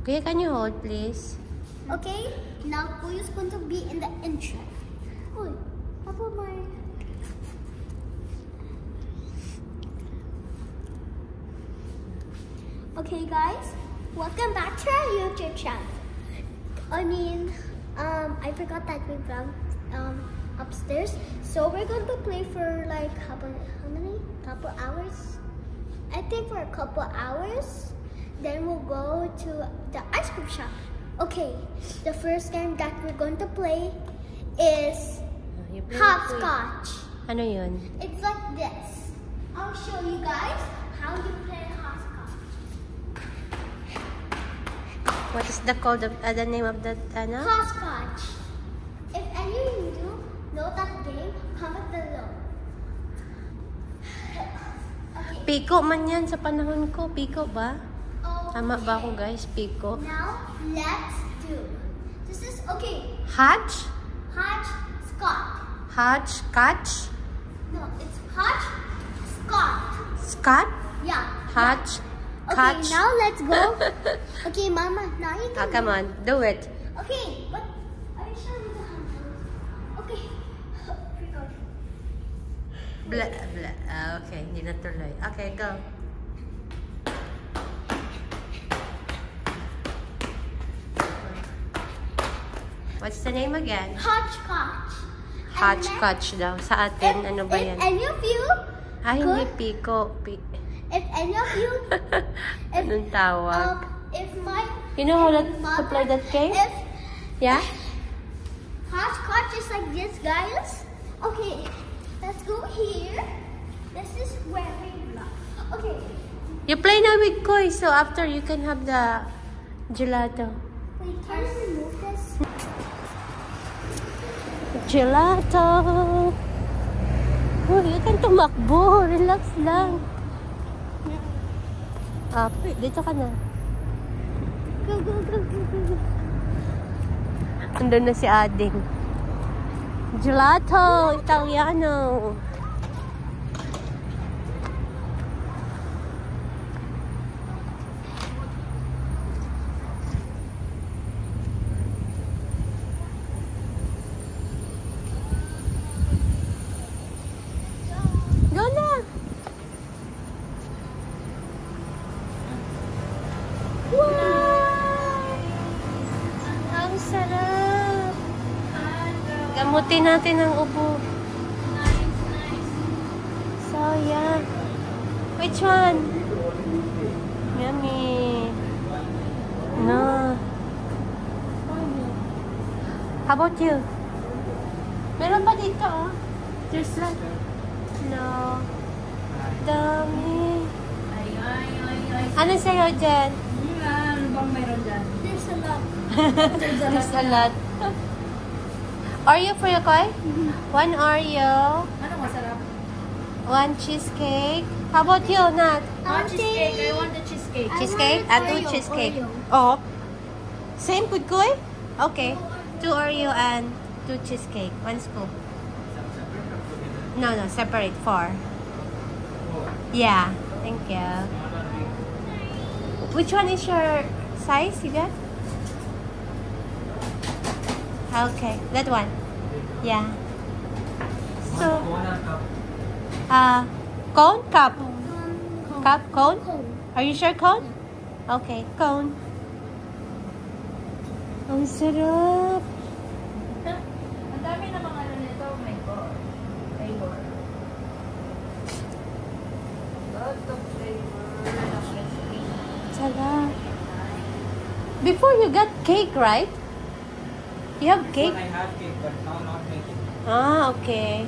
Kuya, can you hold, please? Okay, now Kuya's going to be in the intro. Oh, how about my... Okay guys, welcome back to our YouTube channel. I forgot that we vlogged upstairs. So we're going to play for like how many? Couple hours? I think for a couple hours. Then we'll go to the ice cream shop. Okay, the first game that we're going to play is hopscotch. Ano yun? It's like this. I'll show you guys how you play hopscotch. What is the name of that, ano? Hopscotch. If any of you know that game, comment below. Okay. Piko man yan sa panahon ko. Piko ba? Okay. Tama ba ako, guys? Piko. Now, let's do. This is, okay. Hatch? Hopscotch. Hatch? No, it's hopscotch. Scott? Yeah. Hatch? Okay, Catch? now let's go. Okay, Mama, now you can. Come on. Do it. Okay, but are you sure with the handles? Okay. Blah, blah. Okay, hindi na tuloy. Okay, go. What's the name again? Hopscotch. Hopscotch daw. Sa atin, ano ba yan? If any of you Ay, hindi piko. if any of you, Anong tawag? if my, You know how to mother, play that game? if Yeah? hopscotch is like this, guys. Okay, let's go here. This is where we vlog. Okay. You play now with Koi, so after you can have the gelato. Wait, can you remove this? Gelato! Oh, you can tumakbo. Relax lang. Dito ka na. Go, go, go, go, go, go. Andun na si Ading. Gelato! Italiano! Go na! Wow! Ang sarap! Gamutin natin ang ubo. So, yeah. Which one? Yummy. No. How about you? Meron pa dito, oh. There's like... No. Dami. Ano sa'yo dyan? Ano bang meron dyan? There's a lot. There's a lot. Oreo for you, Koy? One Oreo. Ano masarap? One cheesecake. How about you, Nat? Cheesecake. I want the cheesecake. Cheesecake? want Two Oreo, cheesecake. Oreo. Oh. Same with Koy? Okay. 2 Oreo and 2 cheesecake. 1 scoop. No, separate. 4. Yeah. Thank you. Which one is your size you got? Okay, that one. Yeah. So, cone? Cup? Cup? Cone? Are you sure cone? Okay, cone. Ang sarap. Ang dami na mga ano nito. Oh my God. Flavor. Lot of flavor. Sarap. Before you got cake, right? You have cake? I have cake, but now not making. Ah, okay.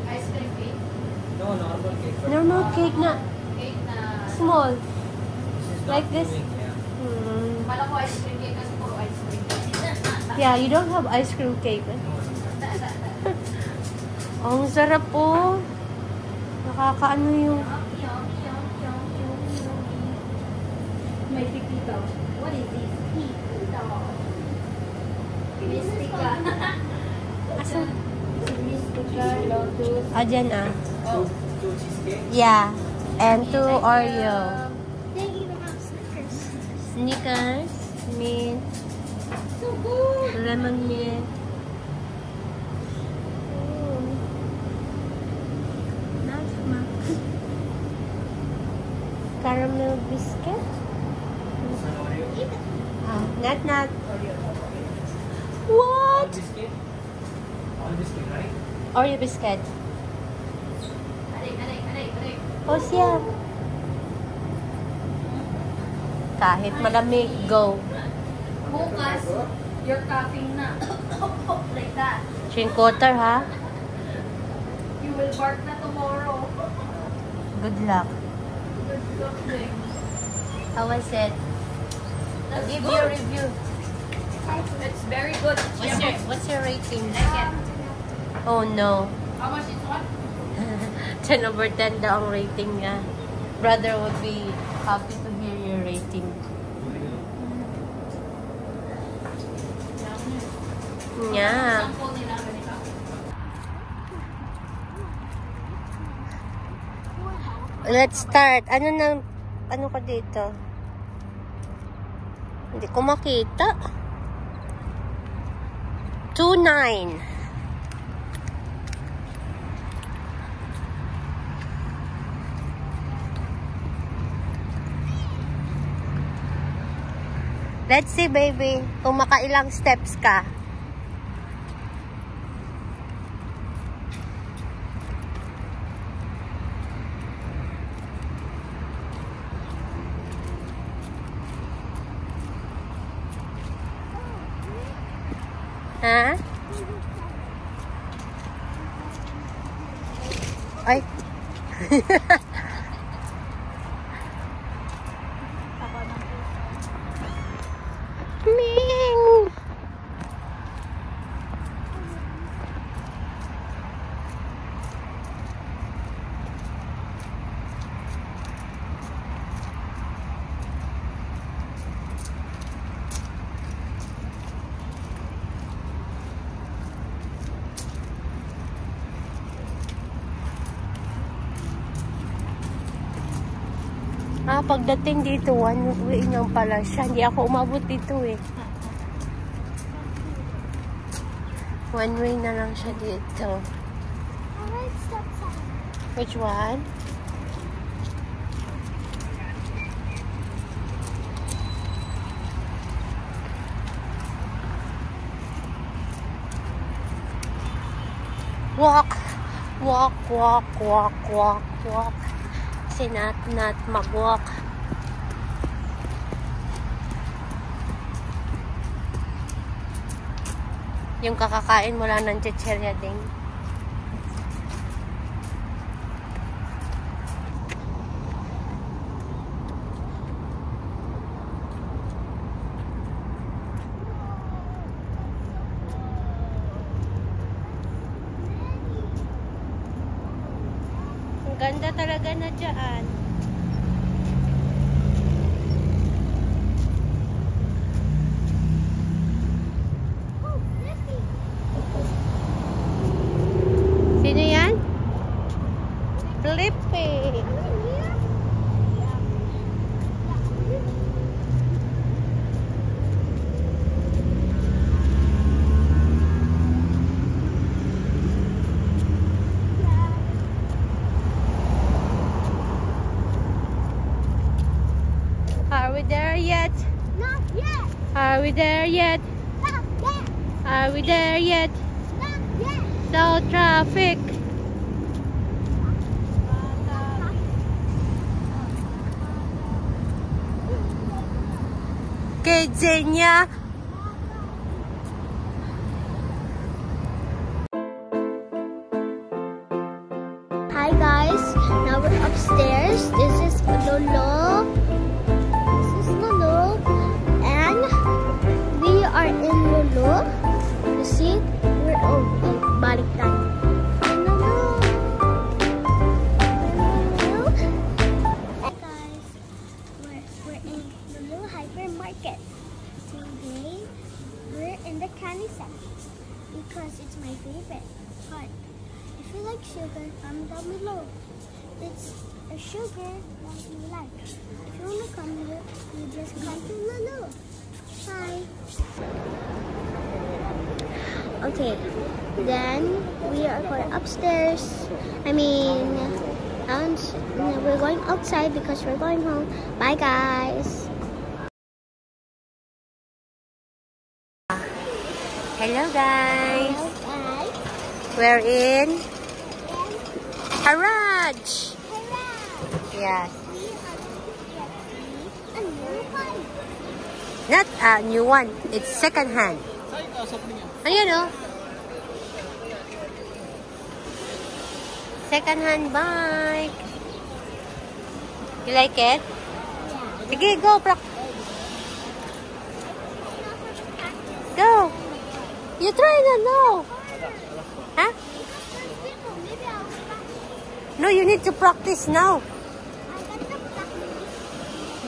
Ice cream cake. No, normal cake. But Normal cake na Cake na... small. This is Like not this? moving, yeah. Kala ko ice cream cake kasi puro ice cream. Yeah, you don't have ice cream cake. Eh? Ang sarap po. Nakakaano yung... May pipito. What is this? Mystica. Asan? Mystica, lotus. Ah, dyan ah. Oh. Two cheesecake. Yeah. And 2 Oreo. They even have Snickers, mint, So good! lemon mint. Caramel biscuit. Not. All What? biscuit? All biscuit, right? Oreo biscuit. Aray. O siya. Kahit malamig, go. Bukas, you're coughing na. Like that. 3/4 ha? You will bark na tomorrow. Good luck. Good luck, Ding. How was it? That's Give good. your review. It's very good. What's your rating? Like it. Oh no. How much is one? 10/10 daw ang rating niya. Brother would be happy to hear your rating. Yeah. Sample nila ganito. Let's start. Ano ka dito? Hindi ko makita. 2.9. Let's see, baby, kung makailang steps ka. Ha? Ay. Ming. Pagdating dito, one way lang pala siya. Hindi ako umabot dito eh. One way na lang siya dito. Which one? Walk. Walk, walk, walk, walk, walk. Si Nat mag-walk. Yung kakakain mo lang ng chichirya ding. Ang ganda talaga na dyan. Sino yan? Flippy. Are we there yet? Not yet. Are we there yet? Not yet. Are we there yet? Not yet. No traffic. Kay Zenya. Hi guys, now we're upstairs. This is Lolo. And we are in Lolo. You see, we're baliktad. Lolo. Hi guys, we're in Lolo Hypermarket. Today we're in the candy section because it's my favorite part. If you like sugar, comment down below. It's a sugar that you like. If you want to come here, you just come to Lolo. Okay. Then we are going upstairs. I mean, we're going outside because we're going home. Bye, guys. Hello guys. Hello, guys. We're in Haraj. Yes. A new one. Not a new one. It's second hand. Ayan o. Second hand bike. You like it? Sige, go. Go. You try na, no. Huh? No, you need to practice now.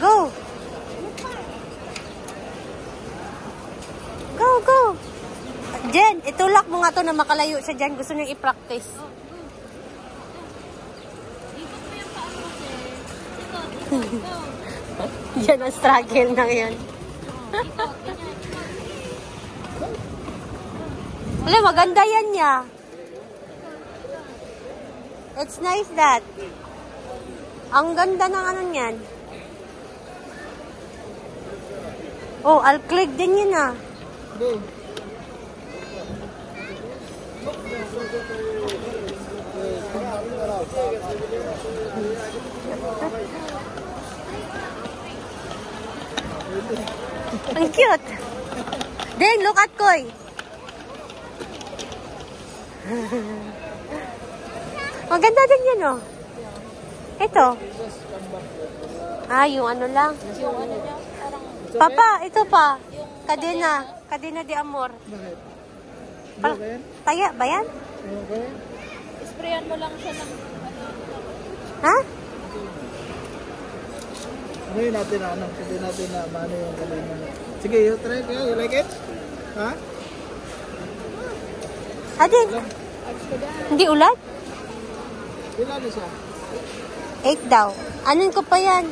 Go. Go, go. Jen, itulak mo nga to na makalayo siya dyan. Gusto niyang i-practice. Yan ang struggle na yan. Wala, maganda yan niya. It's nice that. Ang ganda ng ano niyan. Oh, Alclig din yun ah. Ang cute. Deng, look at Koy. Maganda din yun, oh. Ito. Ah, yung ano lang. Yung ano niya, parang... Papa, ito pa. Kadena. Kadena de Amor. Taya ba yan? Sprayan mo lang siya ng... Ha? Sabihin natin na ano, sabihin natin na maano yung kalina. Sige, you try it. You like it? Ha? Adin. Hindi ulat? Ilan na siya? 8 daw. Anin ko pa yan?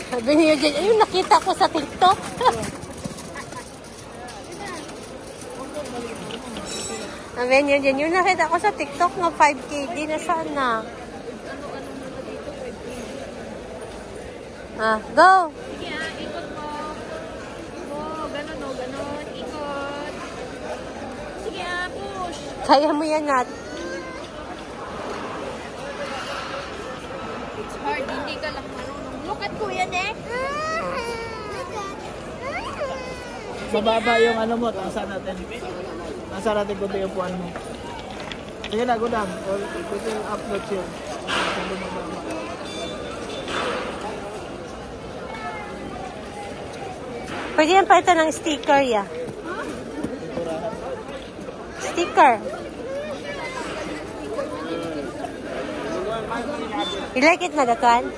Sabi niyo dyan, ayun, nakita ko sa TikTok. Sabi niyo dyan, yung nakita ko sa TikTok nga 5K. Di na sana. Ah, go! Sige ikot mo. Oh, ganun o, ganun. Ikot. Sige push. Kaya mo yan, Nat. It's hard, hindi ka lang marunong. Look at Kuya Nick. Mababa yung ano mo, taasan natin. Taasan natin kung yung puwan mo. Sige na, go down. Or put yung upload yun. Pwede yan pa ito ng sticker, ya. Sticker. You like it na, that one?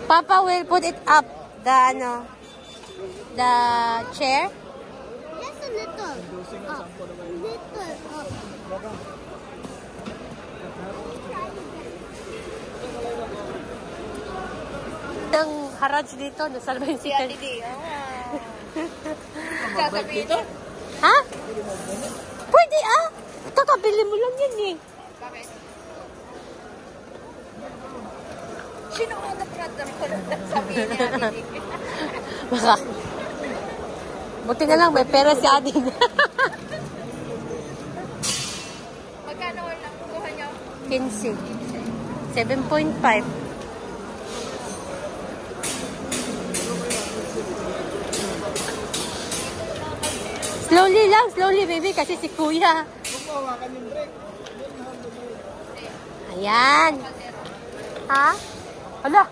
Papa will put it up. The, ano, the chair. Just a little. Little. Ang Haraj dito, nasalba yung sikat. Kakabit dito? Ha? Pwede ah. Kakabili mo lang yan eh. Bakit? Sino ang brother ko sabihin niya? Baka. Buti na lang, may pera si Ading. Magkano lang kuha niya? 15. 7.5. Slowly baby, kasi si Kuya. Hawakan yung brake. Ayan. Ha? Hala.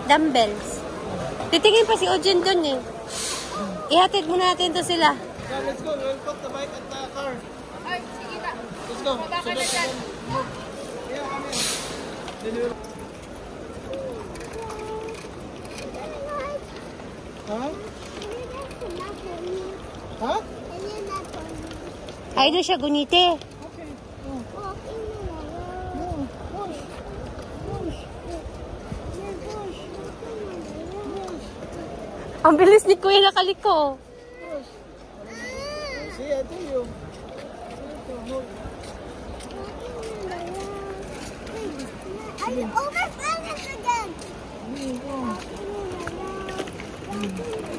Dumbbells. Titingin pa si Ojin dun eh. Ihatid muna natin to sila. Let's go. We'll put the bike at the car. Ay, sige na. Let's go. Baba ka na dyan. Yeah, come in. Then we'll... Ha? Ha? Ay, doon siya gunite. Okay. Oh. Walking na lang. Oh. Push. Push. Push. Ang bilis ni Kuya nakaliko. Push. See, I tell you. Are you over again? Oh.